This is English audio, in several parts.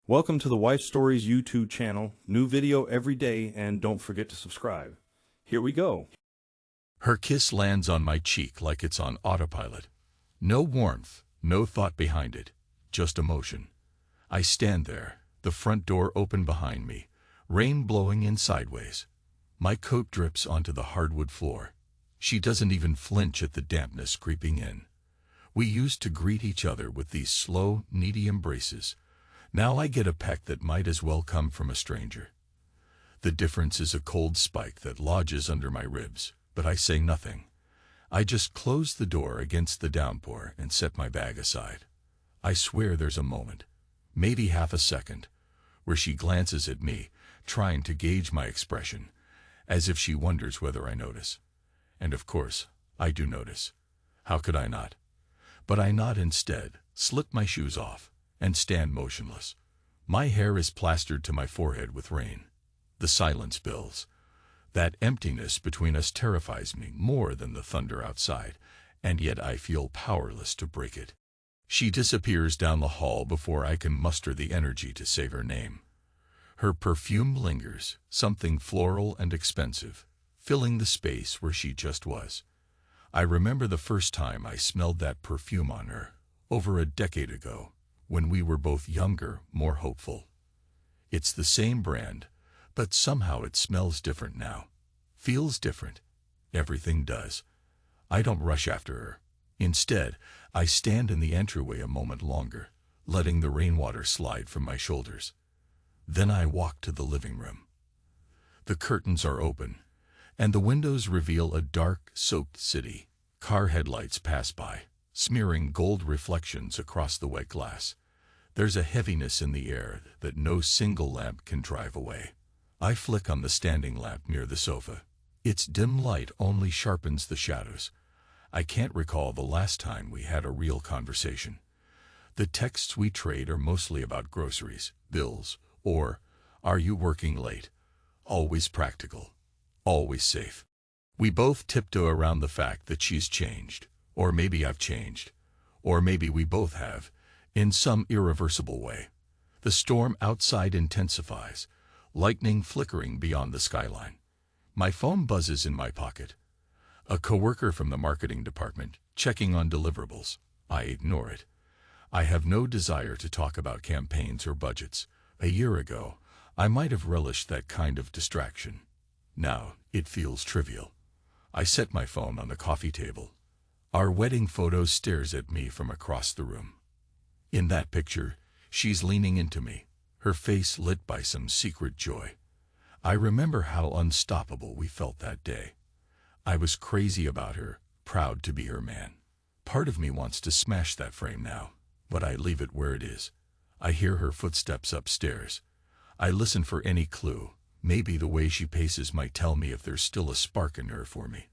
Welcome to the Wife Stories YouTube channel. New video every day, and don't forget to subscribe. Here we go. Her kiss lands on my cheek like it's on autopilot. No warmth, no thought behind it, just emotion. I stand there, the front door open behind me, rain blowing in sideways. My coat drips onto the hardwood floor. She doesn't even flinch at the dampness creeping in. We used to greet each other with these slow, needy embraces. Now I get a peck that might as well come from a stranger. The difference is a cold spike that lodges under my ribs, but I say nothing. I just close the door against the downpour and set my bag aside. I swear there's a moment, maybe half a second, where she glances at me, trying to gauge my expression, as if she wonders whether I notice. And of course, I do notice. How could I not? But I nod instead, slip my shoes off, and stand motionless. My hair is plastered to my forehead with rain. The silence builds. That emptiness between us terrifies me more than the thunder outside, and yet I feel powerless to break it. She disappears down the hall before I can muster the energy to say her name. Her perfume lingers, something floral and expensive, filling the space where she just was. I remember the first time I smelled that perfume on her, over a decade ago, when we were both younger, more hopeful. It's the same brand, but somehow it smells different now. Feels different. Everything does. I don't rush after her. Instead, I stand in the entryway a moment longer, letting the rainwater slide from my shoulders. Then I walk to the living room. The curtains are open, and the windows reveal a dark, soaked city. Car headlights pass by, smearing gold reflections across the wet glass. There's a heaviness in the air that no single lamp can drive away. I flick on the standing lamp near the sofa. Its dim light only sharpens the shadows. I can't recall the last time we had a real conversation. The texts we trade are mostly about groceries, bills, or, "Are you working late?" Always practical. Always safe. We both tiptoe around the fact that she's changed. Or maybe I've changed. Or maybe we both have, in some irreversible way. The storm outside intensifies, lightning flickering beyond the skyline. My phone buzzes in my pocket. A coworker from the marketing department, checking on deliverables. I ignore it. I have no desire to talk about campaigns or budgets. A year ago, I might have relished that kind of distraction. Now, it feels trivial. I set my phone on the coffee table. Our wedding photo stares at me from across the room. In that picture, she's leaning into me, her face lit by some secret joy. I remember how unstoppable we felt that day. I was crazy about her, proud to be her man. Part of me wants to smash that frame now, but I leave it where it is. I hear her footsteps upstairs. I listen for any clue. Maybe the way she paces might tell me if there's still a spark in her for me.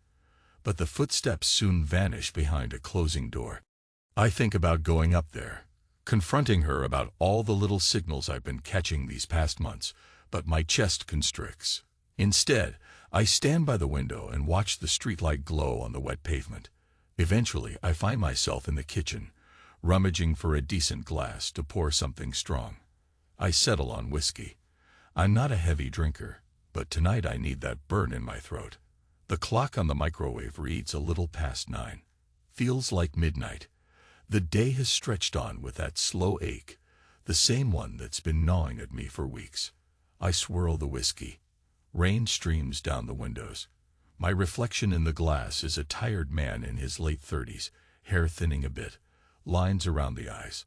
But the footsteps soon vanish behind a closing door. I think about going up there, confronting her about all the little signals I've been catching these past months, but my chest constricts. Instead, I stand by the window and watch the streetlight glow on the wet pavement. Eventually, I find myself in the kitchen, rummaging for a decent glass to pour something strong. I settle on whiskey. I'm not a heavy drinker, but tonight I need that burn in my throat. The clock on the microwave reads a little past 9. Feels like midnight. The day has stretched on with that slow ache, the same one that's been gnawing at me for weeks. I swirl the whiskey. Rain streams down the windows. My reflection in the glass is a tired man in his late 30s, hair thinning a bit, lines around the eyes.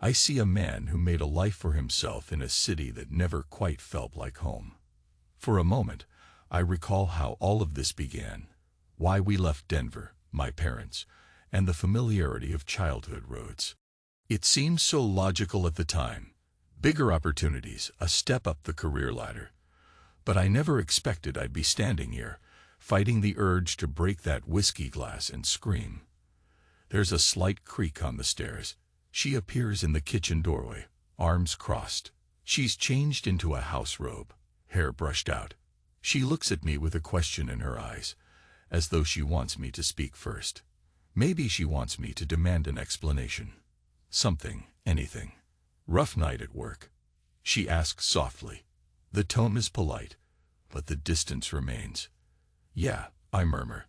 I see a man who made a life for himself in a city that never quite felt like home. For a moment, I recall how all of this began, why we left Denver, my parents, and the familiarity of childhood roads. It seemed so logical at the time. Bigger opportunities, a step up the career ladder. But I never expected I'd be standing here, fighting the urge to break that whiskey glass and scream. There's a slight creak on the stairs. She appears in the kitchen doorway, arms crossed. She's changed into a house robe, hair brushed out. She looks at me with a question in her eyes, as though she wants me to speak first. Maybe she wants me to demand an explanation. Something, anything. Rough night at work. She asks softly. The tone is polite, but the distance remains. Yeah, I murmur.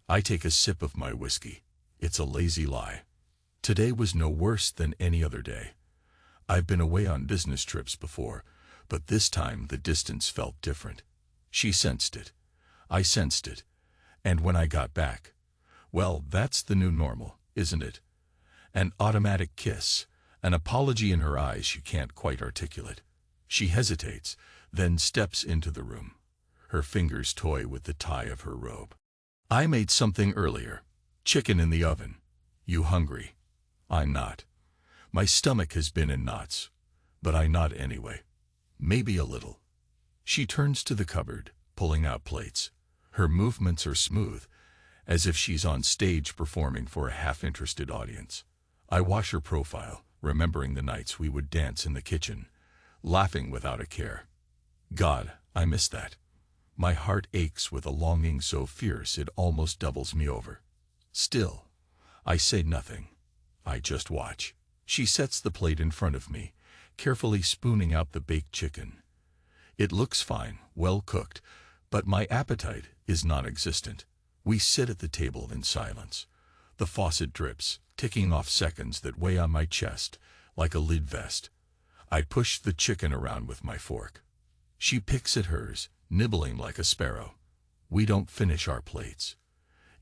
I take a sip of my whiskey. It's a lazy lie. Today was no worse than any other day. I've been away on business trips before, but this time the distance felt different. She sensed it. I sensed it. And when I got back, well, that's the new normal, isn't it? An automatic kiss, an apology in her eyes she can't quite articulate. She hesitates, then steps into the room. Her fingers toy with the tie of her robe. I made something earlier. Chicken in the oven. You hungry? I'm not. My stomach has been in knots, but I nod anyway. Maybe a little. She turns to the cupboard, pulling out plates. Her movements are smooth, as if she's on stage performing for a half-interested audience. I watch her profile, remembering the nights we would dance in the kitchen, laughing without a care. God, I miss that. My heart aches with a longing so fierce it almost doubles me over. Still, I say nothing. I just watch. She sets the plate in front of me, carefully spooning out the baked chicken. It looks fine, well cooked, but my appetite is non-existent. We sit at the table in silence. The faucet drips, ticking off seconds that weigh on my chest like a lead vest. I push the chicken around with my fork. She picks at hers, nibbling like a sparrow. We don't finish our plates.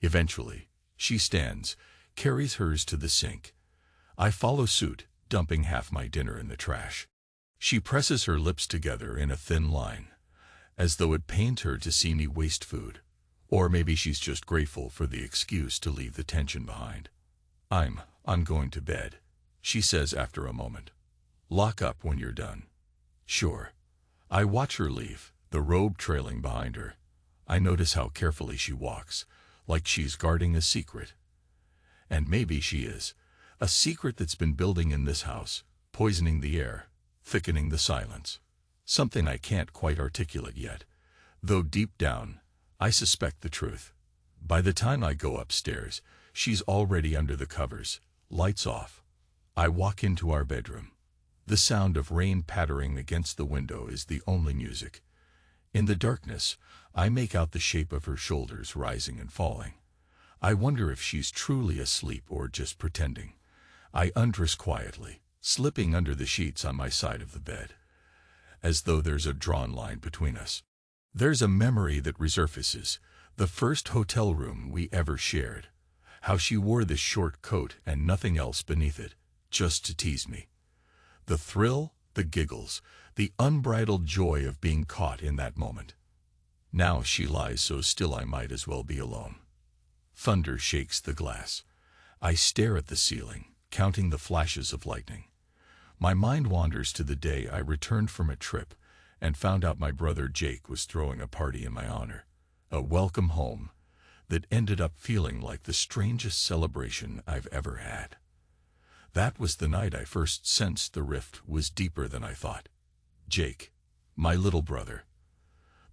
Eventually, she stands, carries hers to the sink. I follow suit, dumping half my dinner in the trash. She presses her lips together in a thin line, as though it pained her to see me waste food. Or maybe she's just grateful for the excuse to leave the tension behind. I'm going to bed, she says after a moment. Lock up when you're done. Sure. I watch her leave, the robe trailing behind her. I notice how carefully she walks, like she's guarding a secret. And maybe she is. A secret that's been building in this house, poisoning the air, thickening the silence. Something I can't quite articulate yet, though deep down, I suspect the truth. By the time I go upstairs, she's already under the covers, lights off. I walk into our bedroom. The sound of rain pattering against the window is the only music. In the darkness, I make out the shape of her shoulders rising and falling. I wonder if she's truly asleep or just pretending. I undress quietly, slipping under the sheets on my side of the bed, as though there's a drawn line between us. There's a memory that resurfaces, the first hotel room we ever shared. How she wore this short coat and nothing else beneath it, just to tease me. The thrill, the giggles, the unbridled joy of being caught in that moment. Now she lies so still I might as well be alone. Thunder shakes the glass. I stare at the ceiling, counting the flashes of lightning. My mind wanders to the day I returned from a trip and found out my brother Jake was throwing a party in my honor. A welcome home that ended up feeling like the strangest celebration I've ever had. That was the night I first sensed the rift was deeper than I thought. Jake, my little brother.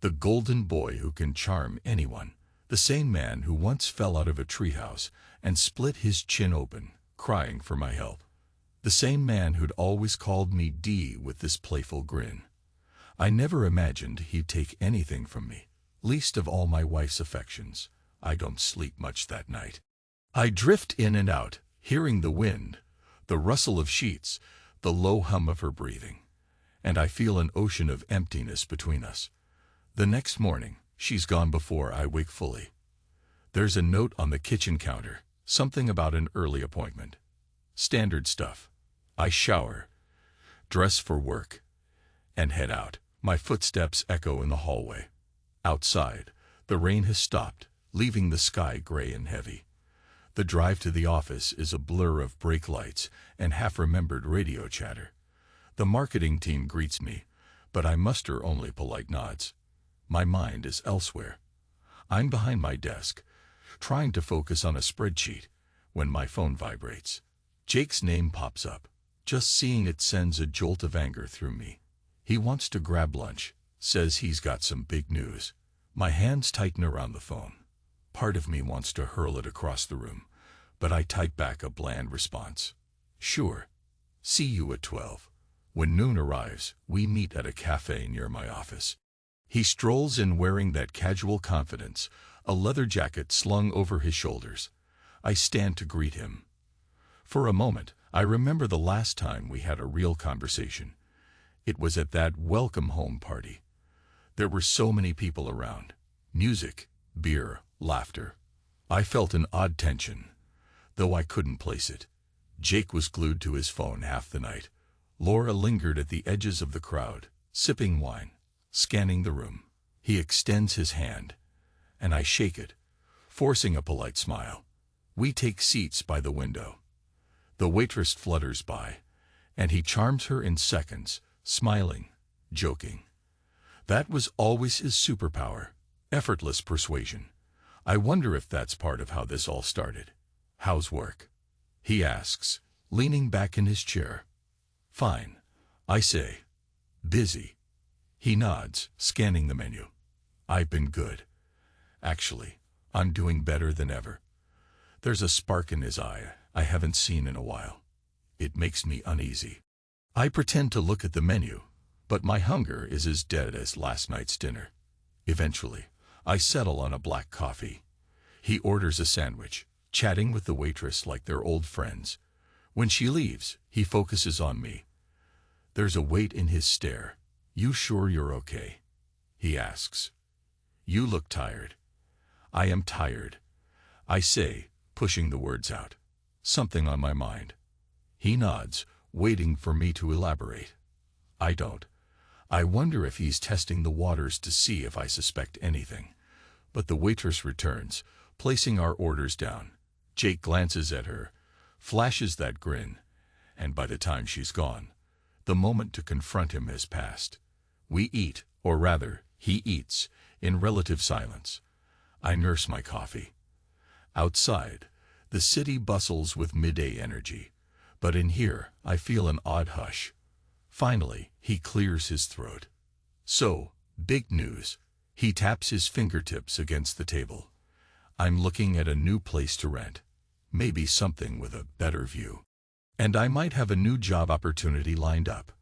The golden boy who can charm anyone. The same man who once fell out of a treehouse and split his chin open, crying for my help. The same man who'd always called me D with this playful grin. I never imagined he'd take anything from me, least of all my wife's affections. I don't sleep much that night. I drift in and out, hearing the wind, the rustle of sheets, the low hum of her breathing, and I feel an ocean of emptiness between us. The next morning, she's gone before I wake fully. There's a note on the kitchen counter, something about an early appointment. Standard stuff. I shower, dress for work, and head out. My footsteps echo in the hallway. Outside, the rain has stopped, leaving the sky gray and heavy. The drive to the office is a blur of brake lights and half-remembered radio chatter. The marketing team greets me, but I muster only polite nods. My mind is elsewhere. I'm behind my desk, trying to focus on a spreadsheet, when my phone vibrates. Jake's name pops up. Just seeing it sends a jolt of anger through me. He wants to grab lunch, says he's got some big news. My hands tighten around the phone. Part of me wants to hurl it across the room, but I type back a bland response. Sure. See you at 12. When noon arrives, we meet at a cafe near my office. He strolls in wearing that casual confidence, a leather jacket slung over his shoulders. I stand to greet him. For a moment, I remember the last time we had a real conversation. It was at that welcome home party. There were so many people around. Music, beer, laughter. I felt an odd tension, though I couldn't place it. Jake was glued to his phone half the night. Laura lingered at the edges of the crowd, sipping wine, scanning the room. He extends his hand, and I shake it, forcing a polite smile. We take seats by the window. The waitress flutters by, and he charms her in seconds, smiling, joking. That was always his superpower, effortless persuasion. I wonder if that's part of how this all started. "How's work?" he asks, leaning back in his chair. "Fine," I say. "Busy?" He nods, scanning the menu. "I've been good. Actually, I'm doing better than ever." There's a spark in his eye I haven't seen in a while. It makes me uneasy. I pretend to look at the menu, but my hunger is as dead as last night's dinner. Eventually, I settle on a black coffee. He orders a sandwich, chatting with the waitress like they're old friends. When she leaves, he focuses on me. There's a weight in his stare. "You sure you're okay?" he asks. "You look tired." "I am tired," I say, pushing the words out. "Something on my mind." He nods, waiting for me to elaborate. I don't. I wonder if he's testing the waters to see if I suspect anything. But the waitress returns, placing our orders down. Jake glances at her, flashes that grin, and by the time she's gone, the moment to confront him has passed. We eat, or rather, he eats, in relative silence. I nurse my coffee. Outside, the city bustles with midday energy, but in here I feel an odd hush. Finally, he clears his throat. "So, big news." He taps his fingertips against the table. "I'm looking at a new place to rent. Maybe something with a better view. And I might have a new job opportunity lined up.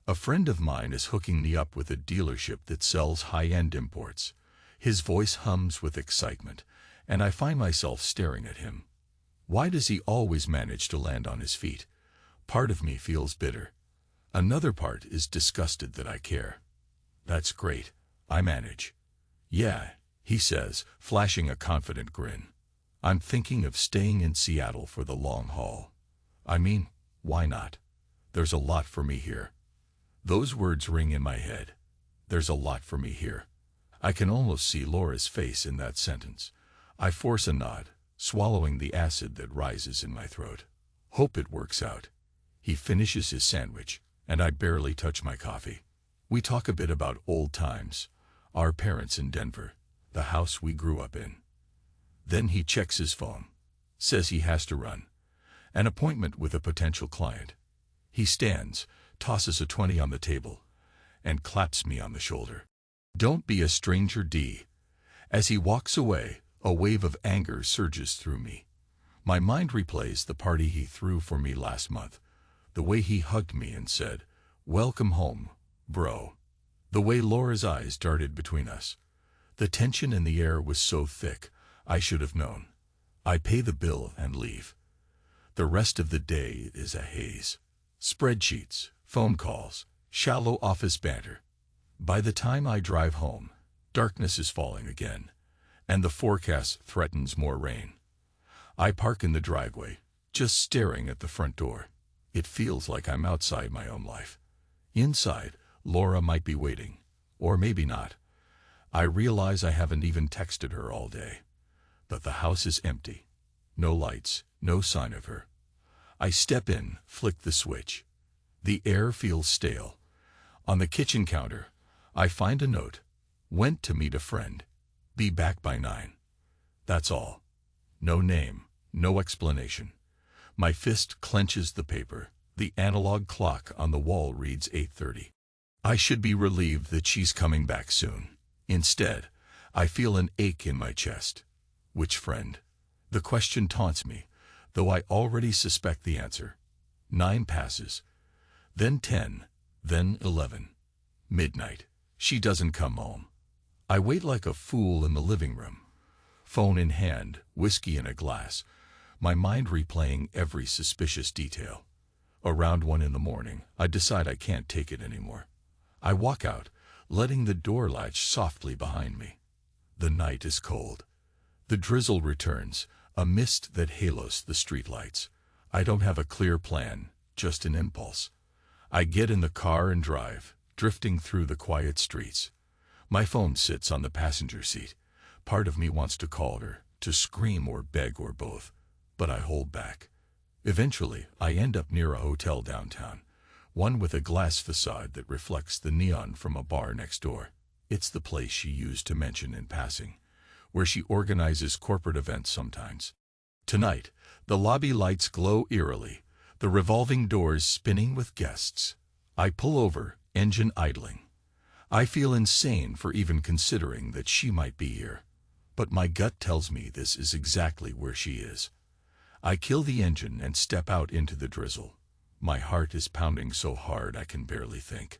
A friend of mine is hooking me up with a dealership that sells high-end imports." His voice hums with excitement, and I find myself staring at him. Why does he always manage to land on his feet? Part of me feels bitter. Another part is disgusted that I care. "That's great," I manage. "Yeah," he says, flashing a confident grin. "I'm thinking of staying in Seattle for the long haul. I mean, why not? There's a lot for me here." Those words ring in my head. There's a lot for me here. I can almost see Laura's face in that sentence. I force a nod, swallowing the acid that rises in my throat. Hope it works out. He finishes his sandwich, and I barely touch my coffee. We talk a bit about old times, our parents in Denver, the house we grew up in. Then he checks his phone, says he has to run. An appointment with a potential client. He stands, tosses a 20 on the table, and claps me on the shoulder. "Don't be a stranger, D." As he walks away, a wave of anger surges through me. My mind replays the party he threw for me last month, the way he hugged me and said, "Welcome home, bro." The way Laura's eyes darted between us. The tension in the air was so thick, I should have known. I pay the bill and leave. The rest of the day is a haze. Spreadsheets, phone calls, shallow office banter. By the time I drive home, darkness is falling again, and the forecast threatens more rain. I park in the driveway, just staring at the front door. It feels like I'm outside my own life. Inside, Laura might be waiting, or maybe not. I realize I haven't even texted her all day. But the house is empty. No lights, no sign of her. I step in, flick the switch. The air feels stale. On the kitchen counter, I find a note. "Went to meet a friend. Be back by 9. That's all. No name, no explanation. My fist clenches the paper. The analog clock on the wall reads 8:30. I should be relieved that she's coming back soon. Instead, I feel an ache in my chest. Which friend? The question taunts me, though I already suspect the answer. 9 passes. Then 10. Then 11. Midnight. She doesn't come home. I wait like a fool in the living room. Phone in hand, whiskey in a glass, my mind replaying every suspicious detail. Around 1 in the morning, I decide I can't take it anymore. I walk out, letting the door latch softly behind me. The night is cold. The drizzle returns, a mist that halos the streetlights. I don't have a clear plan, just an impulse. I get in the car and drive, drifting through the quiet streets. My phone sits on the passenger seat. Part of me wants to call her, to scream or beg or both, but I hold back. Eventually, I end up near a hotel downtown, one with a glass facade that reflects the neon from a bar next door. It's the place she used to mention in passing, where she organizes corporate events sometimes. Tonight, the lobby lights glow eerily, the revolving doors spinning with guests. I pull over, engine idling. I feel insane for even considering that she might be here, but my gut tells me this is exactly where she is. I kill the engine and step out into the drizzle. My heart is pounding so hard I can barely think.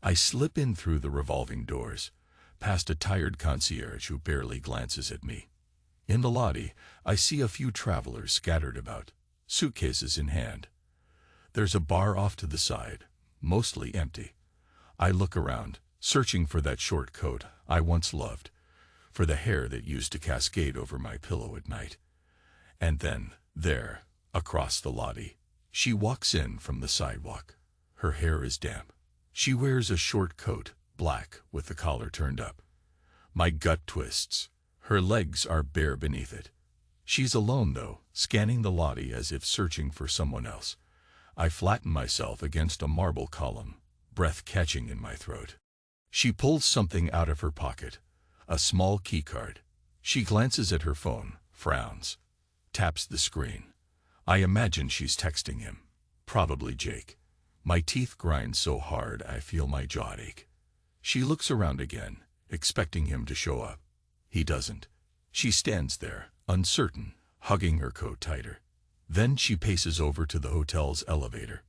I slip in through the revolving doors, past a tired concierge who barely glances at me. In the lobby, I see a few travelers scattered about, suitcases in hand. There's a bar off to the side, mostly empty. I look around, searching for that short coat I once loved, for the hair that used to cascade over my pillow at night. And then, there, across the lobby, she walks in from the sidewalk. Her hair is damp. She wears a short coat, black, with the collar turned up. My gut twists. Her legs are bare beneath it. She's alone, though, scanning the lobby as if searching for someone else. I flatten myself against a marble column, breath catching in my throat. She pulls something out of her pocket, a small keycard. She glances at her phone, frowns, taps the screen. I imagine she's texting him, probably Jake. My teeth grind so hard I feel my jaw ache. She looks around again, expecting him to show up. He doesn't. She stands there, uncertain, hugging her coat tighter. Then she paces over to the hotel's elevator.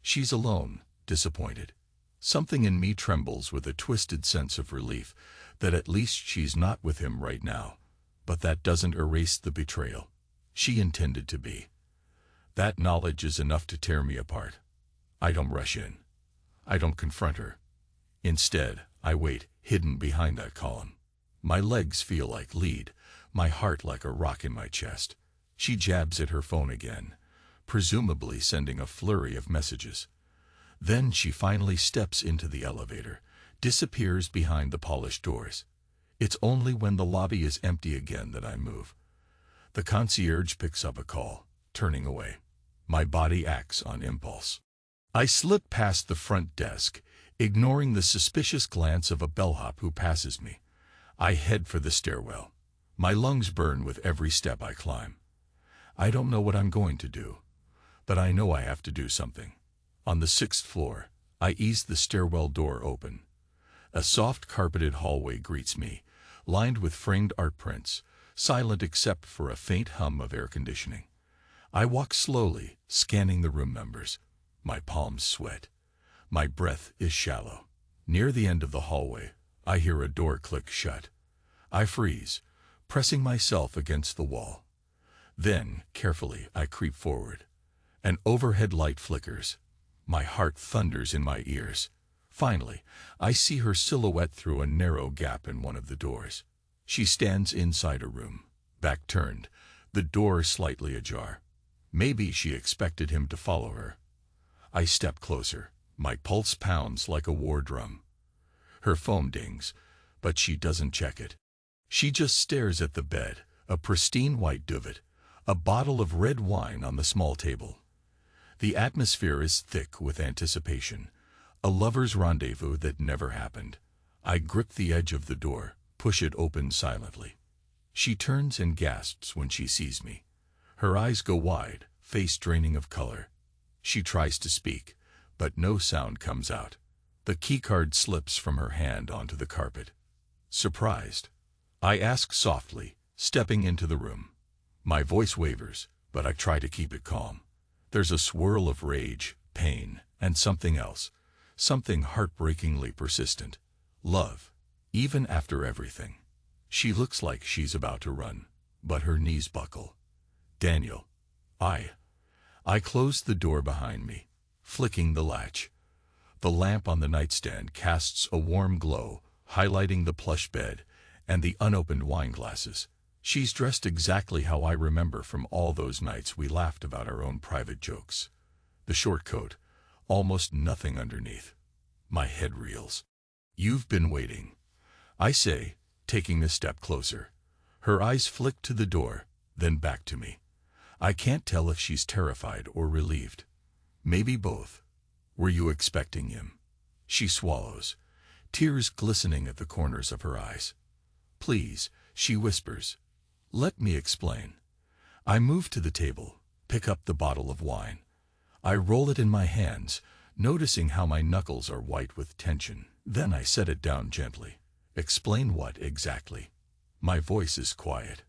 She's alone, disappointed. Something in me trembles with a twisted sense of relief that at least she's not with him right now. But that doesn't erase the betrayal. She intended to be. That knowledge is enough to tear me apart. I don't rush in. I don't confront her. Instead, I wait, hidden behind that column. My legs feel like lead, my heart like a rock in my chest. She jabs at her phone again, presumably sending a flurry of messages. Then she finally steps into the elevator, disappears behind the polished doors. It's only when the lobby is empty again that I move. The concierge picks up a call, turning away. My body acts on impulse. I slip past the front desk, ignoring the suspicious glance of a bellhop who passes me. I head for the stairwell. My lungs burn with every step I climb. I don't know what I'm going to do, but I know I have to do something. On the 6th floor, I ease the stairwell door open. A soft carpeted hallway greets me, lined with framed art prints, silent except for a faint hum of air conditioning. I walk slowly, scanning the room numbers. My palms sweat. My breath is shallow. Near the end of the hallway, I hear a door click shut. I freeze, pressing myself against the wall. Then, carefully, I creep forward. An overhead light flickers. My heart thunders in my ears. Finally, I see her silhouette through a narrow gap in one of the doors. She stands inside a room, back turned, the door slightly ajar. Maybe she expected him to follow her. I step closer. My pulse pounds like a war drum. Her phone dings, but she doesn't check it. She just stares at the bed, a pristine white duvet, a bottle of red wine on the small table. The atmosphere is thick with anticipation, a lover's rendezvous that never happened. I grip the edge of the door, push it open silently. She turns and gasps when she sees me. Her eyes go wide, face draining of color. She tries to speak, but no sound comes out. The keycard slips from her hand onto the carpet. Surprised, I ask softly, stepping into the room. My voice wavers, but I try to keep it calm. There's a swirl of rage, pain, and something else. something heartbreakingly persistent. Love, even after everything. She looks like she's about to run, but her knees buckle. Daniel. I closed the door behind me, flicking the latch. The lamp on the nightstand casts a warm glow, highlighting the plush bed and the unopened wine glasses. She's dressed exactly how I remember from all those nights we laughed about our own private jokes. The short coat, almost nothing underneath. My head reels. You've been waiting, I say, taking a step closer. Her eyes flick to the door, then back to me. I can't tell if she's terrified or relieved. Maybe both. Were you expecting him? She swallows, tears glistening at the corners of her eyes. Please, she whispers. Let me explain. I move to the table, pick up the bottle of wine. I roll it in my hands, noticing how my knuckles are white with tension. Then I set it down gently. Explain what exactly? My voice is quiet.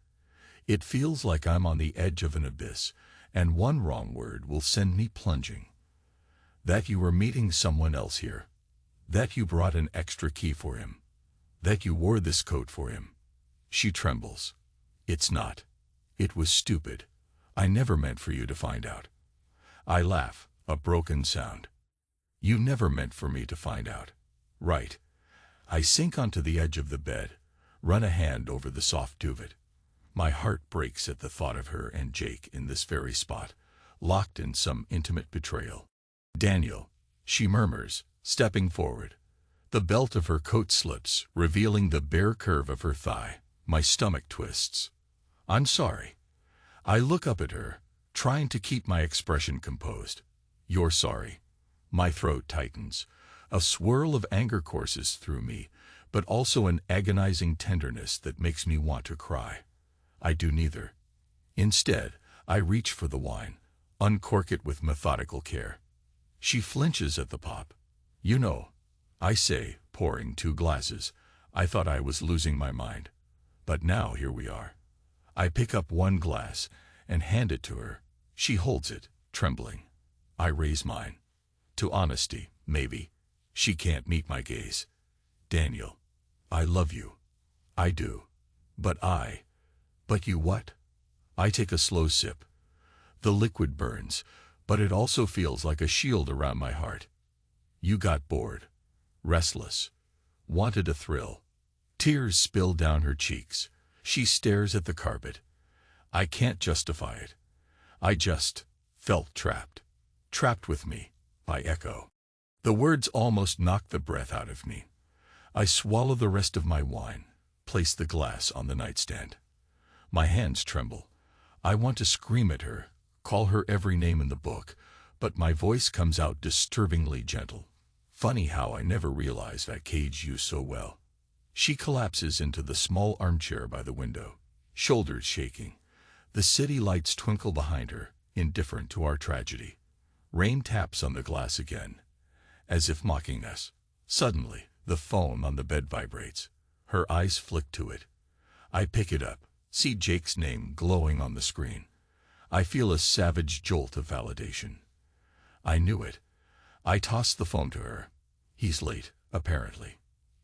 It feels like I'm on the edge of an abyss, and one wrong word will send me plunging. That you were meeting someone else here. That you brought an extra key for him. That you wore this coat for him. She trembles. It's not. It was stupid. I never meant for you to find out. I laugh, a broken sound. You never meant for me to find out. Right. I sink onto the edge of the bed, run a hand over the soft duvet. My heart breaks at the thought of her and Jake in this very spot, locked in some intimate betrayal. Daniel, she murmurs, stepping forward. The belt of her coat slips, revealing the bare curve of her thigh. My stomach twists. I'm sorry. I look up at her, trying to keep my expression composed. You're sorry. My throat tightens. A swirl of anger courses through me, but also an agonizing tenderness that makes me want to cry. I do neither. Instead, I reach for the wine, uncork it with methodical care. She flinches at the pop. You know, I say, pouring 2 glasses. I thought I was losing my mind. But now here we are. I pick up 1 glass and hand it to her. She holds it, trembling. I raise mine. To honesty, maybe. She can't meet my gaze. Daniel, I love you. I do. But you what? I take a slow sip. The liquid burns, but it also feels like a shield around my heart. You got bored, restless, wanted a thrill. Tears spill down her cheeks. She stares at the carpet. I can't justify it. I just felt trapped. Trapped with me, I echo. The words almost knock the breath out of me. I swallow the rest of my wine, place the glass on the nightstand. My hands tremble. I want to scream at her, call her every name in the book, but my voice comes out disturbingly gentle. Funny how I never realized I caged you so well. She collapses into the small armchair by the window, shoulders shaking. The city lights twinkle behind her, indifferent to our tragedy. Rain taps on the glass again, as if mocking us. Suddenly, the phone on the bed vibrates. Her eyes flick to it. I pick it up, see Jake's name glowing on the screen. I feel a savage jolt of validation. I knew it. I toss the phone to her. He's late, apparently.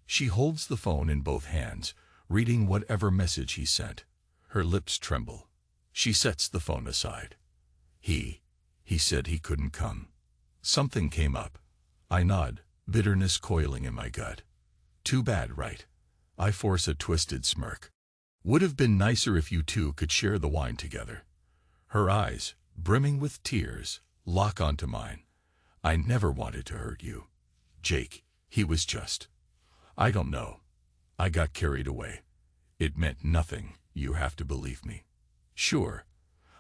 She holds the phone in both hands, reading whatever message he sent. Her lips tremble. She sets the phone aside. He said he couldn't come. Something came up. I nod, bitterness coiling in my gut. Too bad, right? I force a twisted smirk. Would have been nicer if you two could share the wine together. Her eyes, brimming with tears, lock onto mine. I never wanted to hurt you. Jake, he was just... I don't know. I got carried away. It meant nothing, you have to believe me. Sure,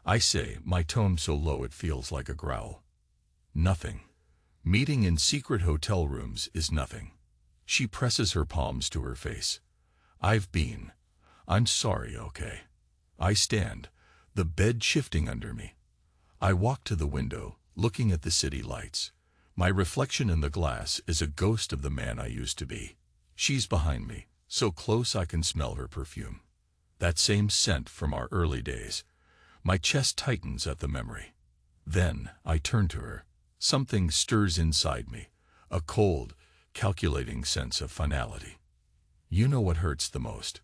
I say, my tone so low it feels like a growl. Nothing. Meeting in secret hotel rooms is nothing. She presses her palms to her face. I'm sorry, okay? I stand, the bed shifting under me. I walk to the window, looking at the city lights. My reflection in the glass is a ghost of the man I used to be. She's behind me, so close I can smell her perfume. That same scent from our early days. My chest tightens at the memory. Then I turn to her. Something stirs inside me, a cold, calculating sense of finality. You know what hurts the most?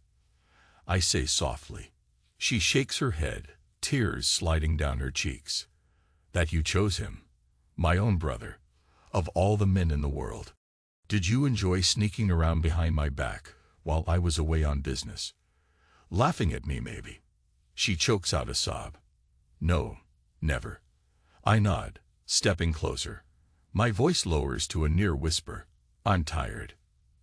I say softly. She shakes her head, tears sliding down her cheeks. That you chose him, my own brother, of all the men in the world. Did you enjoy sneaking around behind my back while I was away on business? Laughing at me, maybe. She chokes out a sob. No, never. I nod, stepping closer. My voice lowers to a near whisper. I'm tired.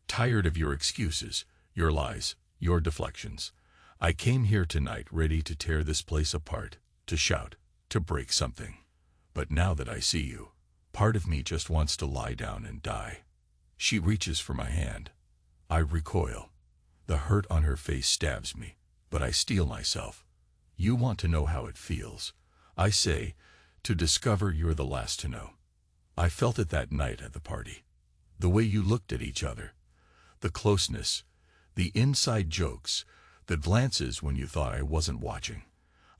Tired of your excuses, your lies, your deflections. I came here tonight ready to tear this place apart, to shout, to break something. But now that I see you, part of me just wants to lie down and die. She reaches for my hand. I recoil. The hurt on her face stabs me, but I steel myself. You want to know how it feels, I say, to discover you're the last to know. I felt it that night at the party. The way you looked at each other, the closeness, the inside jokes, the glances when you thought I wasn't watching.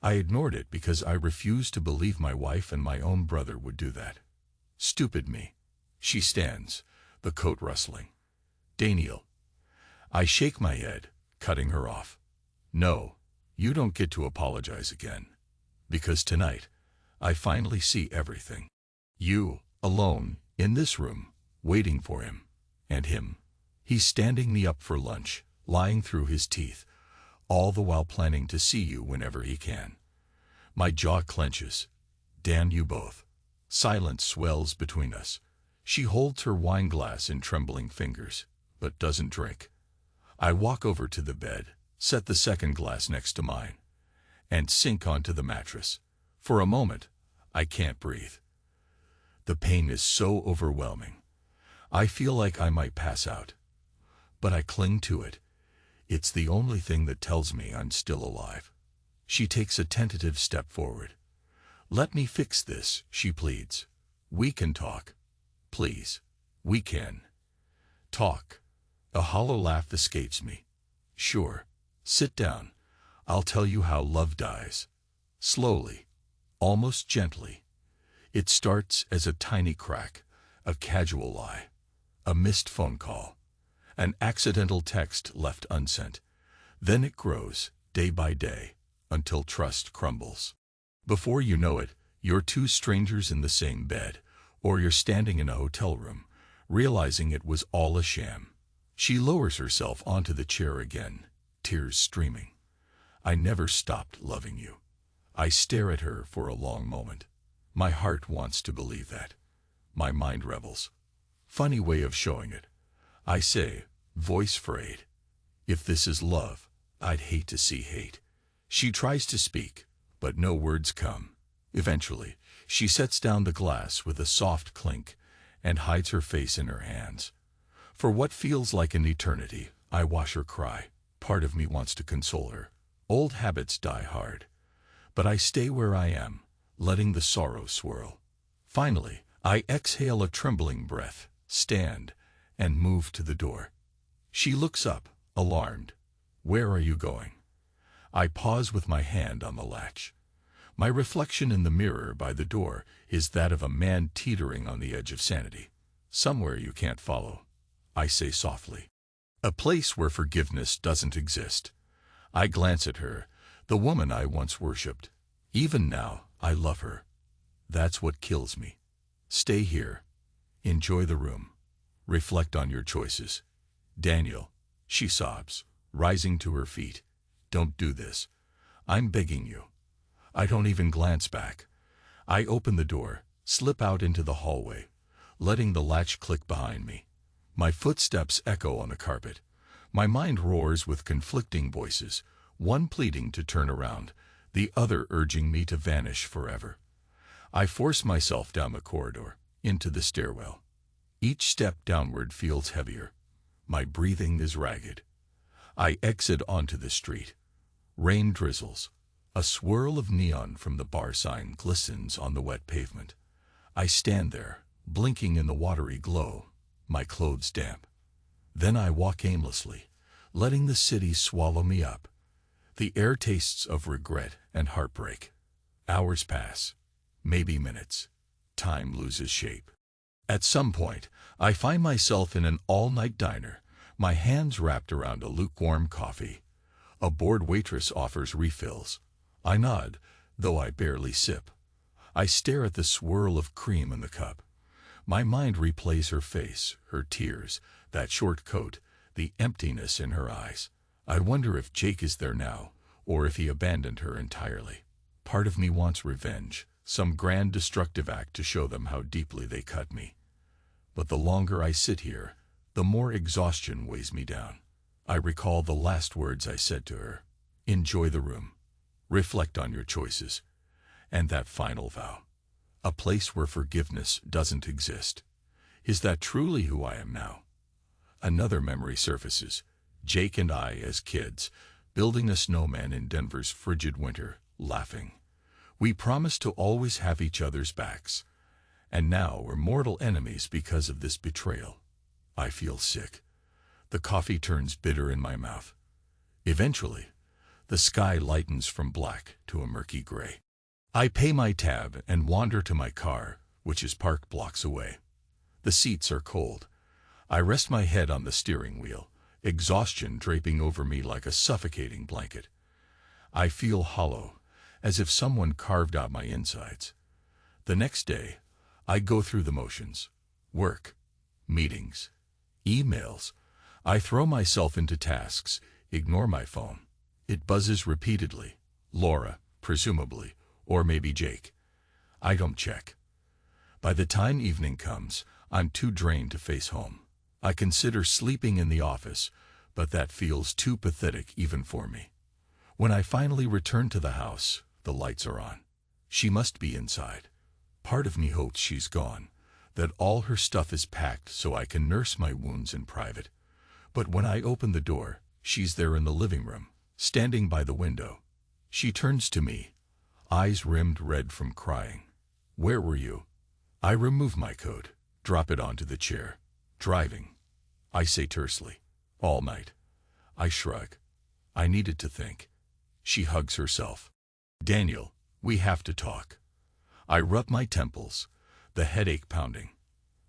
I ignored it because I refused to believe my wife and my own brother would do that. Stupid me. She stands, the coat rustling. Daniel. I shake my head, cutting her off. No, you don't get to apologize again. Because tonight, I finally see everything. You, alone, in this room, waiting for him. And him. He's standing me up for lunch, lying through his teeth, all the while planning to see you whenever he can. My jaw clenches. Damn you both. Silence swells between us. She holds her wine glass in trembling fingers, but doesn't drink. I walk over to the bed, set the second glass next to mine, and sink onto the mattress. For a moment, I can't breathe. The pain is so overwhelming. I feel like I might pass out. But I cling to it. It's the only thing that tells me I'm still alive. She takes a tentative step forward. Let me fix this, she pleads. We can talk. Please. We can. Talk. A hollow laugh escapes me. Sure. Sit down. I'll tell you how love dies. Slowly. Almost gently. It starts as a tiny crack, a casual lie, a missed phone call, an accidental text left unsent. Then it grows, day by day, until trust crumbles. Before you know it, you're two strangers in the same bed, or you're standing in a hotel room, realizing it was all a sham. She lowers herself onto the chair again, tears streaming. I never stopped loving you. I stare at her for a long moment. My heart wants to believe that. My mind rebels. Funny way of showing it. I say, voice frayed. If this is love, I'd hate to see hate. She tries to speak, but no words come. Eventually, she sets down the glass with a soft clink and hides her face in her hands. For what feels like an eternity, I watch her cry. Part of me wants to console her. Old habits die hard. But I stay where I am, letting the sorrow swirl. Finally, I exhale a trembling breath, stand, and move to the door. She looks up, alarmed. Where are you going? I pause with my hand on the latch. My reflection in the mirror by the door is that of a man teetering on the edge of sanity. Somewhere you can't follow, I say softly. A place where forgiveness doesn't exist. I glance at her, the woman I once worshipped. Even now, I love her. That's what kills me. Stay here. Enjoy the room. Reflect on your choices. Daniel, she sobs, rising to her feet. Don't do this. I'm begging you. I don't even glance back. I open the door, slip out into the hallway, letting the latch click behind me. My footsteps echo on the carpet. My mind roars with conflicting voices, one pleading to turn around, the other urging me to vanish forever. I force myself down the corridor, into the stairwell. Each step downward feels heavier. My breathing is ragged. I exit onto the street. Rain drizzles. A swirl of neon from the bar sign glistens on the wet pavement. I stand there, blinking in the watery glow, my clothes damp. Then I walk aimlessly, letting the city swallow me up. The air tastes of regret and heartbreak. Hours pass, maybe minutes. Time loses shape. At some point, I find myself in an all-night diner, my hands wrapped around a lukewarm coffee. A bored waitress offers refills. I nod, though I barely sip. I stare at the swirl of cream in the cup. My mind replays her face, her tears, that short coat, the emptiness in her eyes. I wonder if Jake is there now, or if he abandoned her entirely. Part of me wants revenge, some grand destructive act to show them how deeply they cut me. But the longer I sit here, the more exhaustion weighs me down. I recall the last words I said to her. Enjoy the room. Reflect on your choices. And that final vow. A place where forgiveness doesn't exist. Is that truly who I am now? Another memory surfaces. Jake and I as kids, building a snowman in Denver's frigid winter, laughing. We promised to always have each other's backs. And now we're mortal enemies because of this betrayal. I feel sick. The coffee turns bitter in my mouth. Eventually, the sky lightens from black to a murky gray. I pay my tab and wander to my car, which is parked blocks away. The seats are cold. I rest my head on the steering wheel, exhaustion draping over me like a suffocating blanket. I feel hollow, as if someone carved out my insides. The next day, I go through the motions. Work, meetings, emails. I throw myself into tasks, ignore my phone. It buzzes repeatedly. Laura, presumably, or maybe Jake. I don't check. By the time evening comes, I'm too drained to face home. I consider sleeping in the office, but that feels too pathetic even for me. When I finally return to the house, the lights are on. She must be inside. Part of me hopes she's gone, that all her stuff is packed so I can nurse my wounds in private. But when I open the door, she's there in the living room, standing by the window. She turns to me, eyes rimmed red from crying. Where were you? I remove my coat, drop it onto the chair. Driving. I say tersely. All night. I shrug. I needed to think. She hugs herself. Daniel, we have to talk. I rub my temples, the headache pounding.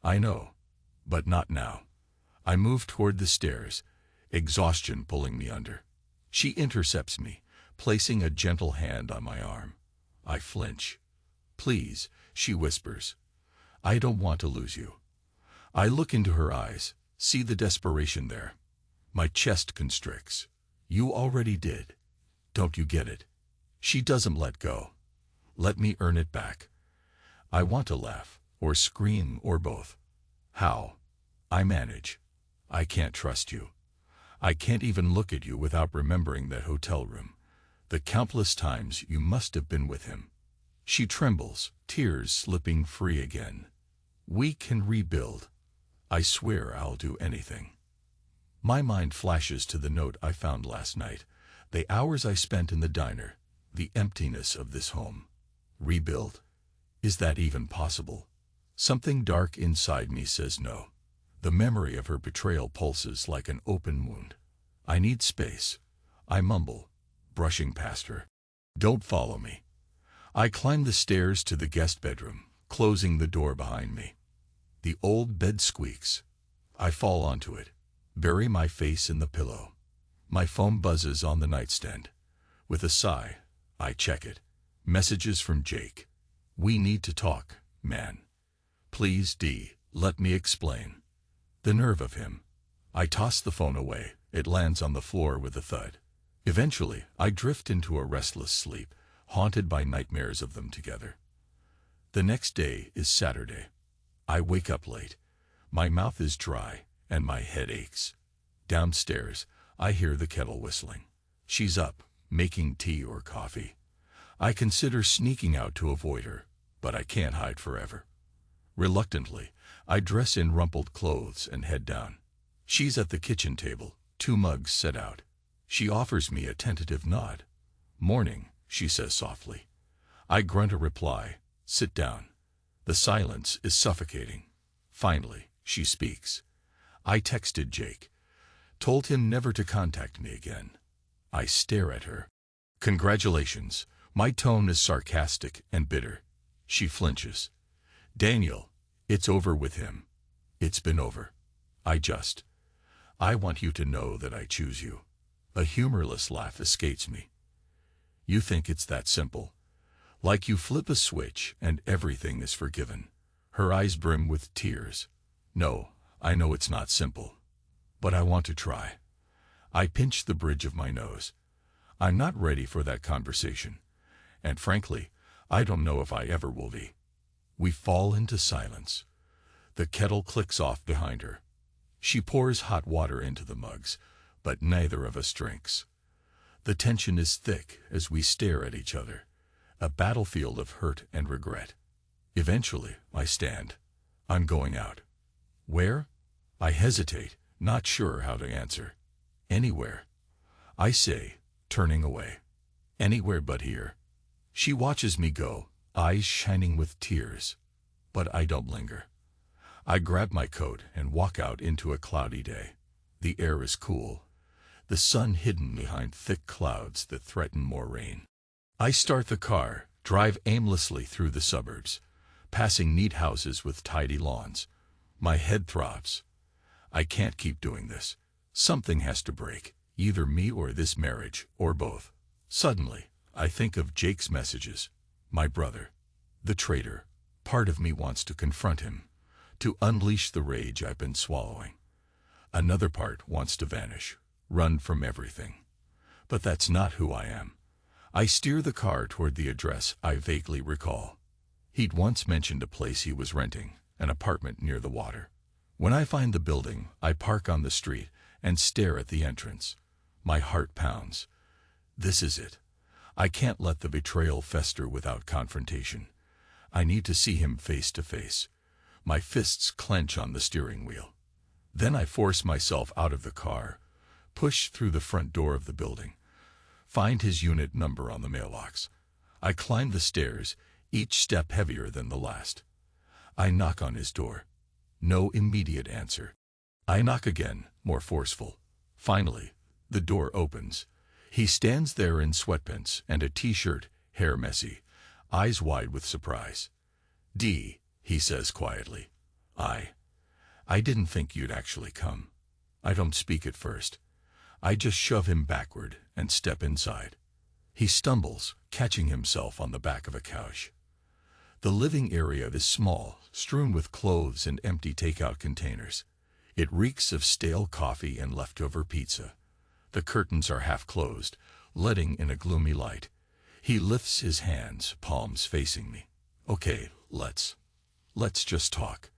I know, but not now. I move toward the stairs, exhaustion pulling me under. She intercepts me, placing a gentle hand on my arm. I flinch. Please, she whispers. I don't want to lose you. I look into her eyes, see the desperation there. My chest constricts. You already did. Don't you get it? She doesn't let go. Let me earn it back. I want to laugh, or scream, or both. How? I manage. I can't trust you. I can't even look at you without remembering that hotel room. The countless times you must have been with him. She trembles, tears slipping free again. We can rebuild. I swear I'll do anything. My mind flashes to the note I found last night, the hours I spent in the diner, the emptiness of this home. Rebuild? Is that even possible? Something dark inside me says no. The memory of her betrayal pulses like an open wound. I need space. I mumble, brushing past her. Don't follow me. I climb the stairs to the guest bedroom, closing the door behind me. The old bed squeaks. I fall onto it, bury my face in the pillow. My phone buzzes on the nightstand. With a sigh, I check it. Messages from Jake. We need to talk, man. Please, D, let me explain. The nerve of him. I toss the phone away. It lands on the floor with a thud. Eventually, I drift into a restless sleep, haunted by nightmares of them together. The next day is Saturday. I wake up late. My mouth is dry, and my head aches. Downstairs, I hear the kettle whistling. She's up, making tea or coffee. I consider sneaking out to avoid her, but I can't hide forever. Reluctantly, I dress in rumpled clothes and head down. She's at the kitchen table, 2 mugs set out. She offers me a tentative nod. Morning, she says softly. I grunt a reply. Sit down. The silence is suffocating. Finally, she speaks. I texted Jake. Told him never to contact me again. I stare at her. Congratulations. My tone is sarcastic and bitter. She flinches. Daniel, It's over with him. It's been over. I want you to know that I choose you. A humorless laugh escapes me. You think it's that simple. Like you flip a switch and everything is forgiven. Her eyes brim with tears. No, I know it's not simple. But I want to try. I pinch the bridge of my nose. I'm not ready for that conversation. And frankly, I don't know if I ever will be. We fall into silence. The kettle clicks off behind her. She pours hot water into the mugs, but neither of us drinks. The tension is thick as we stare at each other, a battlefield of hurt and regret. Eventually, I stand. I'm going out. Where? I hesitate, not sure how to answer. Anywhere. I say, turning away. Anywhere but here. She watches me go, eyes shining with tears. But I don't linger. I grab my coat and walk out into a cloudy day. The air is cool, the sun hidden behind thick clouds that threaten more rain. I start the car, drive aimlessly through the suburbs, passing neat houses with tidy lawns. My head throbs. I can't keep doing this. Something has to break, either me or this marriage, or both. Suddenly, I think of Jake's messages. My brother. The traitor. Part of me wants to confront him, to unleash the rage I've been swallowing. Another part wants to vanish, run from everything. But that's not who I am. I steer the car toward the address I vaguely recall. He'd once mentioned a place he was renting, an apartment near the water. When I find the building, I park on the street and stare at the entrance. My heart pounds. This is it. I can't let the betrayal fester without confrontation. I need to see him face to face. My fists clench on the steering wheel. Then I force myself out of the car, push through the front door of the building, find his unit number on the mailbox. I climb the stairs, each step heavier than the last. I knock on his door. No immediate answer. I knock again, more forceful. Finally, the door opens. He stands there in sweatpants and a t-shirt, hair messy, eyes wide with surprise. "D," he says quietly. I didn't think you'd actually come. I don't speak at first. I just shove him backward and step inside. He stumbles, catching himself on the back of a couch. The living area is small, strewn with clothes and empty takeout containers. It reeks of stale coffee and leftover pizza. The curtains are half closed, letting in a gloomy light. He lifts his hands, palms facing me. Okay, let's just talk.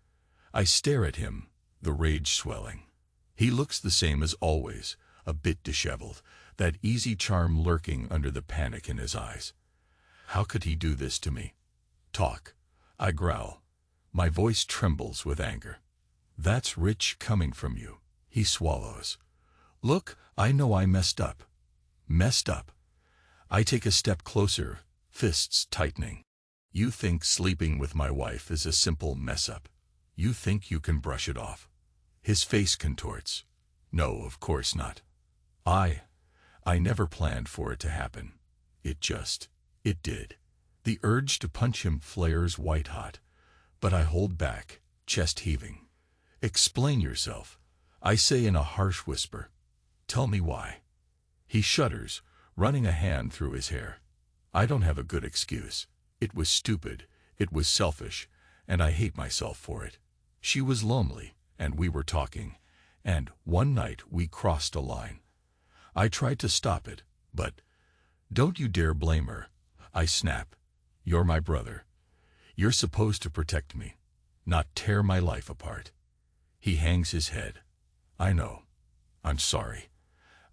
I stare at him, the rage swelling. He looks the same as always, a bit disheveled, that easy charm lurking under the panic in his eyes. How could he do this to me? Talk. I growl. My voice trembles with anger. That's rich coming from you. He swallows. Look, I know I messed up. Messed up. I take a step closer, fists tightening. You think sleeping with my wife is a simple mess-up. You think you can brush it off. His face contorts. No, of course not. I never planned for it to happen. It did. The urge to punch him flares white-hot, but I hold back, chest heaving. Explain yourself, I say in a harsh whisper. Tell me why. He shudders, running a hand through his hair. I don't have a good excuse. It was stupid, it was selfish, and I hate myself for it. She was lonely, and we were talking, and one night we crossed a line. I tried to stop it, but don't you dare blame her. I snap. You're my brother. You're supposed to protect me, not tear my life apart. He hangs his head. I know. I'm sorry.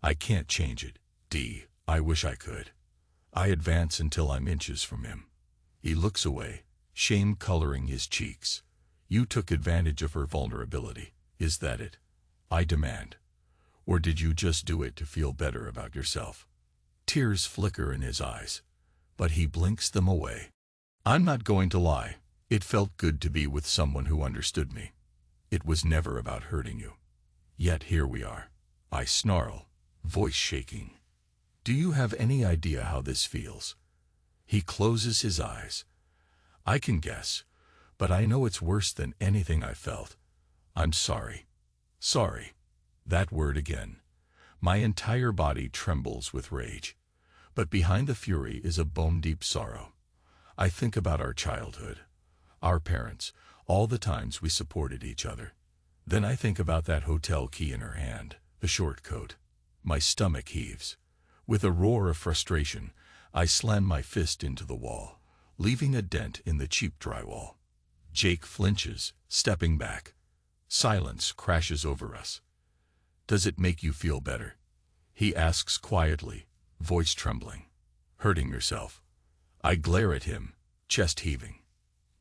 I can't change it, D. I wish I could. I advance until I'm inches from him. He looks away, shame coloring his cheeks. You took advantage of her vulnerability. Is that it? I demand. Or did you just do it to feel better about yourself? Tears flicker in his eyes, but he blinks them away. I'm not going to lie. It felt good to be with someone who understood me. It was never about hurting you. Yet here we are. I snarl, voice shaking. Do you have any idea how this feels? He closes his eyes. I can guess, But I know it's worse than anything I felt. I'm sorry. Sorry. That word again. My entire body trembles with rage. But behind the fury is a bone-deep sorrow. I think about our childhood, our parents, all the times we supported each other. Then I think about that hotel key in her hand, the short coat. My stomach heaves. With a roar of frustration, I slam my fist into the wall, leaving a dent in the cheap drywall. Jake flinches, stepping back. Silence crashes over us. "Does it make you feel better?" he asks quietly, voice trembling. "Hurting yourself?" I glare at him, chest heaving.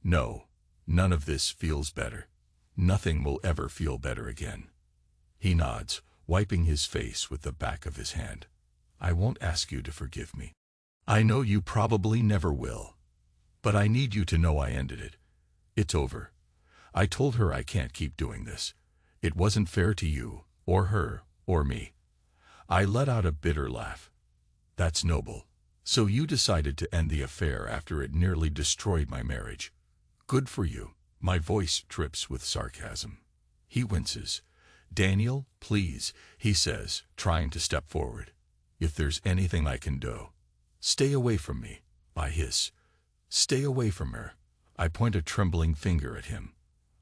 "No, none of this feels better. Nothing will ever feel better again." He nods, wiping his face with the back of his hand. "I won't ask you to forgive me. I know you probably never will. But I need you to know I ended it. It's over. I told her I can't keep doing this. It wasn't fair to you, or her, or me." I let out a bitter laugh. "That's noble. So you decided to end the affair after it nearly destroyed my marriage. Good for you." My voice drips with sarcasm. He winces. "Daniel, please," he says, trying to step forward. "If there's anything I can do." "Stay away from me," I hiss. "Stay away from her." I point a trembling finger at him.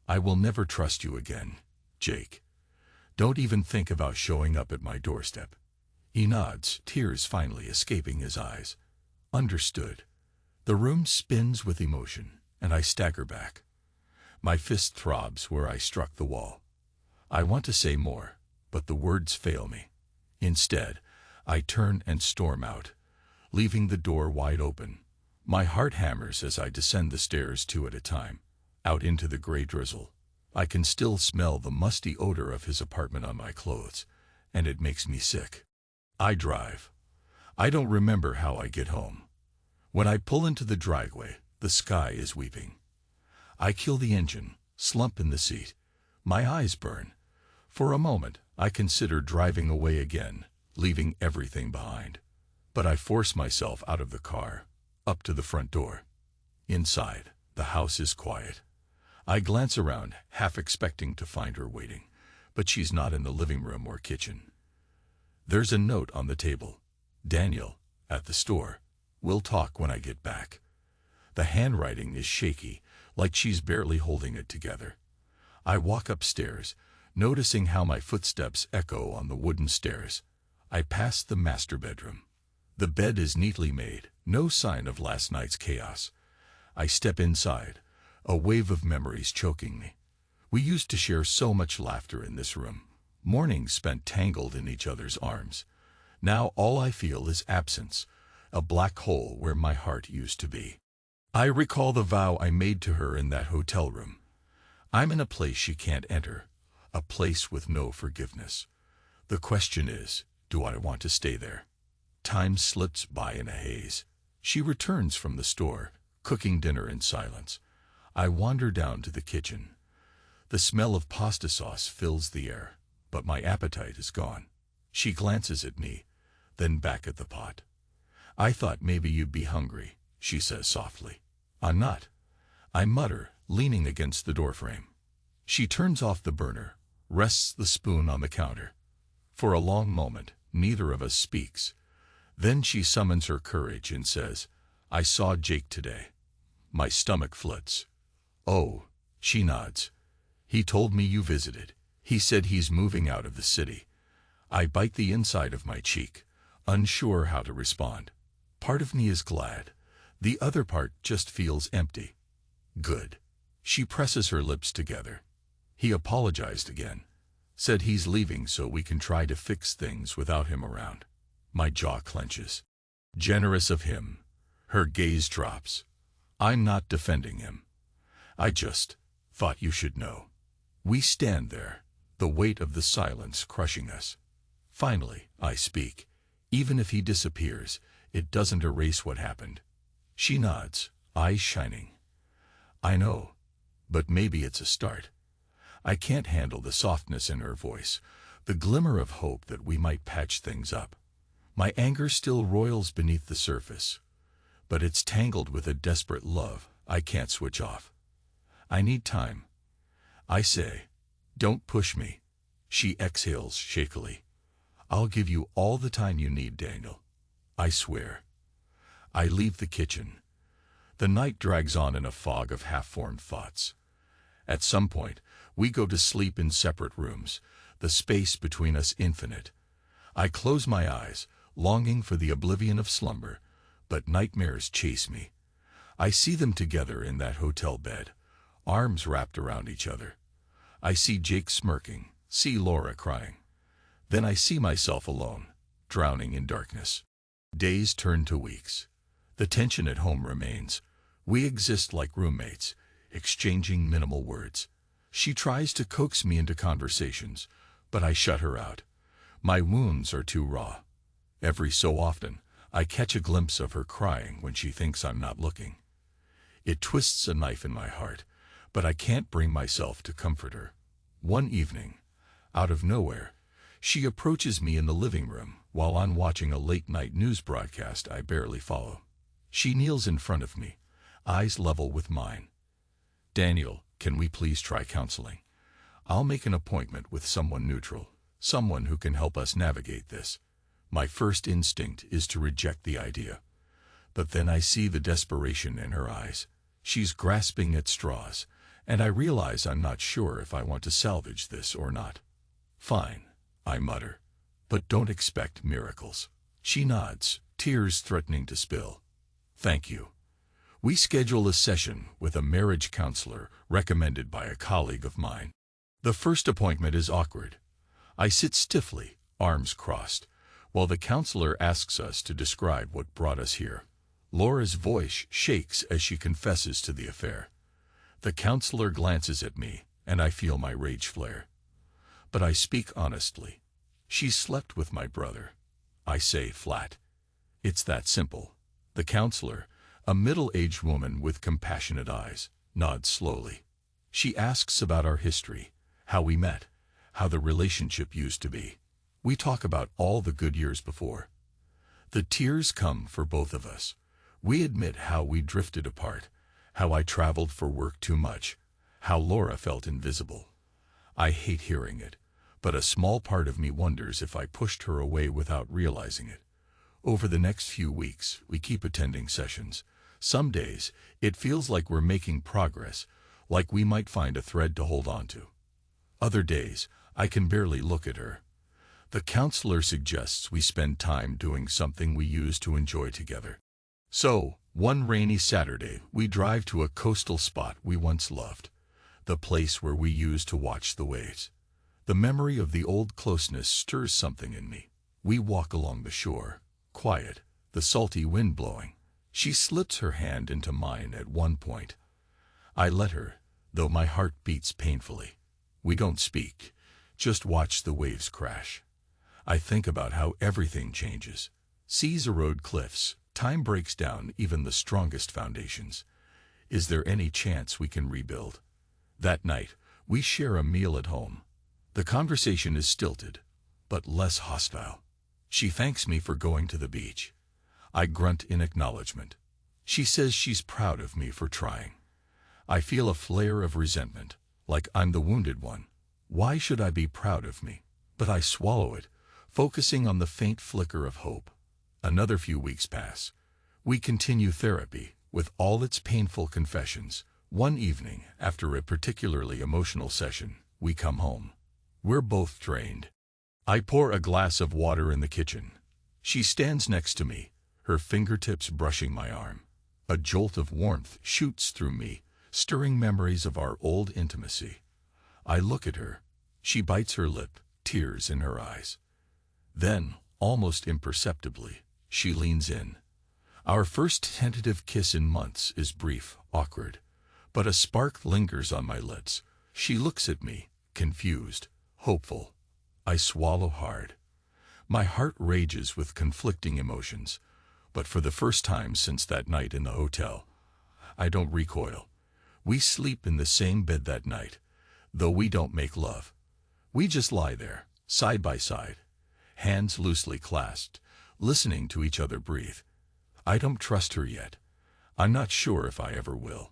"I will never trust you again, Jake. Don't even think about showing up at my doorstep." He nods, tears finally escaping his eyes. "Understood." The room spins with emotion, and I stagger back. My fist throbs where I struck the wall. I want to say more, but the words fail me. Instead, I turn and storm out, leaving the door wide open. My heart hammers as I descend the stairs 2 at a time, out into the gray drizzle. I can still smell the musty odor of his apartment on my clothes, and it makes me sick. I drive. I don't remember how I get home. When I pull into the driveway, the sky is weeping. I kill the engine, slump in the seat. My eyes burn. For a moment, I consider driving away again, leaving everything behind. But I force myself out of the car, up to the front door. Inside, the house is quiet. I glance around, half expecting to find her waiting, but she's not in the living room or kitchen. There's a note on the table. "Daniel, at the store. We'll talk when I get back." The handwriting is shaky, like she's barely holding it together. I walk upstairs, noticing how my footsteps echo on the wooden stairs. I pass the master bedroom. The bed is neatly made, no sign of last night's chaos. I step inside, a wave of memories choking me. We used to share so much laughter in this room, mornings spent tangled in each other's arms. Now all I feel is absence, a black hole where my heart used to be. I recall the vow I made to her in that hotel room. I'm in a place she can't enter, a place with no forgiveness. The question is, do I want to stay there? Time slips by in a haze. She returns from the store, cooking dinner in silence. I wander down to the kitchen. The smell of pasta sauce fills the air, but my appetite is gone. She glances at me, then back at the pot. "I thought maybe you'd be hungry," she says softly. "I'm not," I mutter, leaning against the doorframe. She turns off the burner, rests the spoon on the counter. For a long moment, neither of us speaks. Then she summons her courage and says, "I saw Jake today." My stomach floods. "Oh," she nods. "He told me you visited. He said he's moving out of the city." I bite the inside of my cheek, unsure how to respond. Part of me is glad. The other part just feels empty. "Good." She presses her lips together. "He apologized again. Said he's leaving so we can try to fix things without him around." My jaw clenches. Generous of him. Her gaze drops. I'm not defending him. "I just thought you should know." We stand there, the weight of the silence crushing us. Finally, I speak. "Even if he disappears, it doesn't erase what happened." She nods, eyes shining. "I know, but maybe it's a start." I can't handle the softness in her voice, the glimmer of hope that we might patch things up. My anger still roils beneath the surface, but it's tangled with a desperate love I can't switch off. I need time. I say, don't push me. She exhales shakily. I'll give you all the time you need, Daniel. I swear. I leave the kitchen. The night drags on in a fog of half-formed thoughts. At some point, we go to sleep in separate rooms, the space between us infinite. I close my eyes, longing for the oblivion of slumber, but nightmares chase me. I see them together in that hotel bed, arms wrapped around each other. I see Jake smirking, see Laura crying. Then I see myself alone, drowning in darkness. Days turn to weeks. The tension at home remains. We exist like roommates, exchanging minimal words. She tries to coax me into conversations, but I shut her out. My wounds are too raw. Every so often, I catch a glimpse of her crying when she thinks I'm not looking. It twists a knife in my heart, but I can't bring myself to comfort her. One evening, out of nowhere, she approaches me in the living room while I'm watching a late-night news broadcast I barely follow. She kneels in front of me, eyes level with mine. Daniel, can we please try counseling? I'll make an appointment with someone neutral, someone who can help us navigate this. My first instinct is to reject the idea. But then I see the desperation in her eyes. She's grasping at straws, and I realize I'm not sure if I want to salvage this or not. Fine, I mutter, but don't expect miracles. She nods, tears threatening to spill. Thank you. We schedule a session with a marriage counselor recommended by a colleague of mine. The first appointment is awkward. I sit stiffly, arms crossed, while the counselor asks us to describe what brought us here. Laura's voice shakes as she confesses to the affair. The counselor glances at me, and I feel my rage flare. But I speak honestly. She slept with my brother. I say flat. It's that simple. The counselor, a middle-aged woman with compassionate eyes, nods slowly. She asks about our history, how we met, how the relationship used to be. We talk about all the good years before. The tears come for both of us. We admit how we drifted apart, how I traveled for work too much, how Laura felt invisible. I hate hearing it, but a small part of me wonders if I pushed her away without realizing it. Over the next few weeks, we keep attending sessions. Some days, it feels like we're making progress, like we might find a thread to hold on to. Other days, I can barely look at her. The counselor suggests we spend time doing something we used to enjoy together. So, one rainy Saturday, we drive to a coastal spot we once loved, the place where we used to watch the waves. The memory of the old closeness stirs something in me. We walk along the shore, quiet, the salty wind blowing. She slips her hand into mine at one point. I let her, though my heart beats painfully. We don't speak, just watch the waves crash. I think about how everything changes. Seas erode cliffs, time breaks down even the strongest foundations. Is there any chance we can rebuild? That night, we share a meal at home. The conversation is stilted, but less hostile. She thanks me for going to the beach. I grunt in acknowledgement. She says she's proud of me for trying. I feel a flare of resentment, like I'm the wounded one. Why should I be proud of me? But I swallow it, focusing on the faint flicker of hope. Another few weeks pass. We continue therapy, with all its painful confessions. One evening, after a particularly emotional session, we come home. We're both drained. I pour a glass of water in the kitchen. She stands next to me, her fingertips brushing my arm. A jolt of warmth shoots through me, stirring memories of our old intimacy. I look at her. She bites her lip, tears in her eyes. Then, almost imperceptibly, she leans in. Our first tentative kiss in months is brief, awkward, but a spark lingers on my lips. She looks at me, confused, hopeful. I swallow hard. My heart rages with conflicting emotions, but for the first time since that night in the hotel, I don't recoil. We sleep in the same bed that night, though we don't make love. We just lie there, side by side, hands loosely clasped, listening to each other breathe. I don't trust her yet. I'm not sure if I ever will.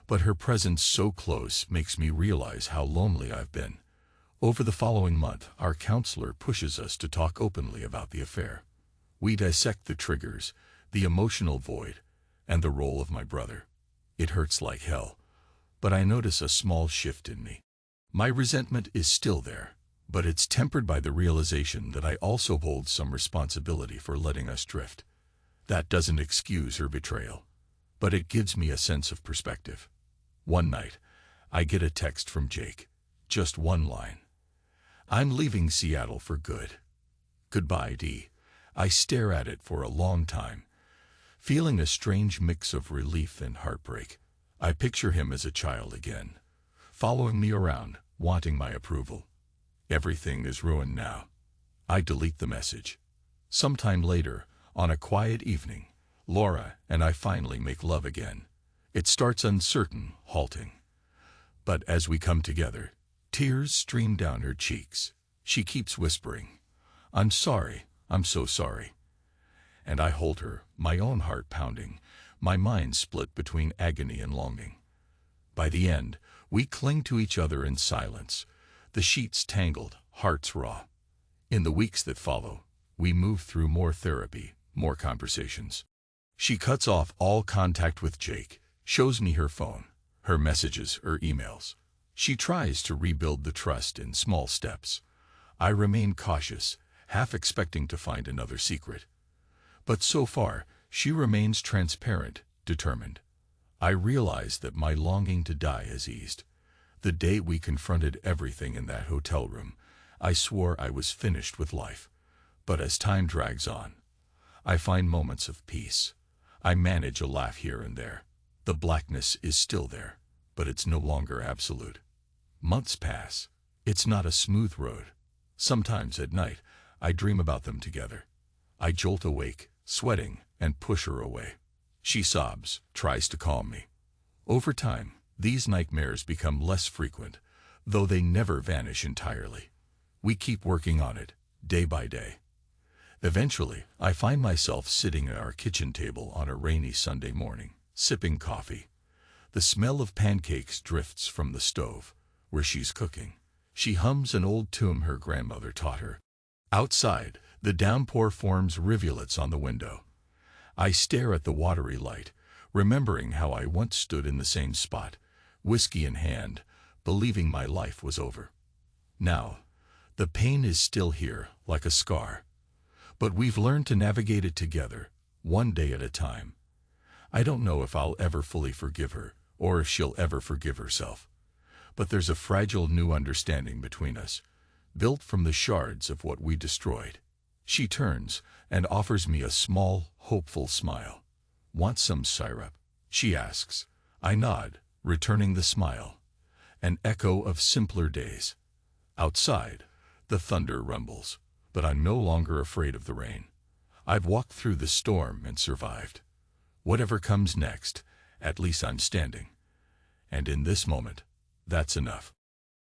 but her presence so close makes me realize how lonely I've been. Over the following month, our counselor pushes us to talk openly about the affair. We dissect the triggers, the emotional void, and the role of my brother. It hurts like hell, but I notice a small shift in me. My resentment is still there, but it's tempered by the realization that I also hold some responsibility for letting us drift. That doesn't excuse her betrayal, but it gives me a sense of perspective. One night, I get a text from Jake. Just one line. "I'm leaving Seattle for good. Goodbye, D." I stare at it for a long time, feeling a strange mix of relief and heartbreak. I picture him as a child again, following me around, wanting my approval. Everything is ruined now. I delete the message. Sometime later, on a quiet evening, Laura and I finally make love again. It starts uncertain, halting. But as we come together, tears stream down her cheeks. She keeps whispering, "I'm sorry, I'm so sorry." And I hold her, my own heart pounding, my mind split between agony and longing. By the end, we cling to each other in silence, the sheets tangled, hearts raw. In the weeks that follow, we move through more therapy, more conversations. She cuts off all contact with Jake, shows me her phone, her messages, her emails. She tries to rebuild the trust in small steps. I remain cautious, half expecting to find another secret. But so far, she remains transparent, determined. I realize that my longing to die has eased. The day we confronted everything in that hotel room, I swore I was finished with life. But as time drags on, I find moments of peace. I manage a laugh here and there. The blackness is still there, but it's no longer absolute. Months pass. It's not a smooth road. Sometimes at night, I dream about them together. I jolt awake, sweating, and push her away. She sobs, tries to calm me. Over time, these nightmares become less frequent, though they never vanish entirely. We keep working on it, day by day. Eventually, I find myself sitting at our kitchen table on a rainy Sunday morning, sipping coffee. The smell of pancakes drifts from the stove, where she's cooking. She hums an old tune her grandmother taught her. Outside, the downpour forms rivulets on the window. I stare at the watery light, remembering how I once stood in the same spot, whiskey in hand, believing my life was over. Now, the pain is still here, like a scar. But we've learned to navigate it together, one day at a time. I don't know if I'll ever fully forgive her, or if she'll ever forgive herself. But there's a fragile new understanding between us, built from the shards of what we destroyed. She turns and offers me a small, hopeful smile. "Want some syrup?" she asks. I nod, returning the smile. An echo of simpler days. Outside, the thunder rumbles, but I'm no longer afraid of the rain. I've walked through the storm and survived. Whatever comes next, at least I'm standing. And in this moment, that's enough.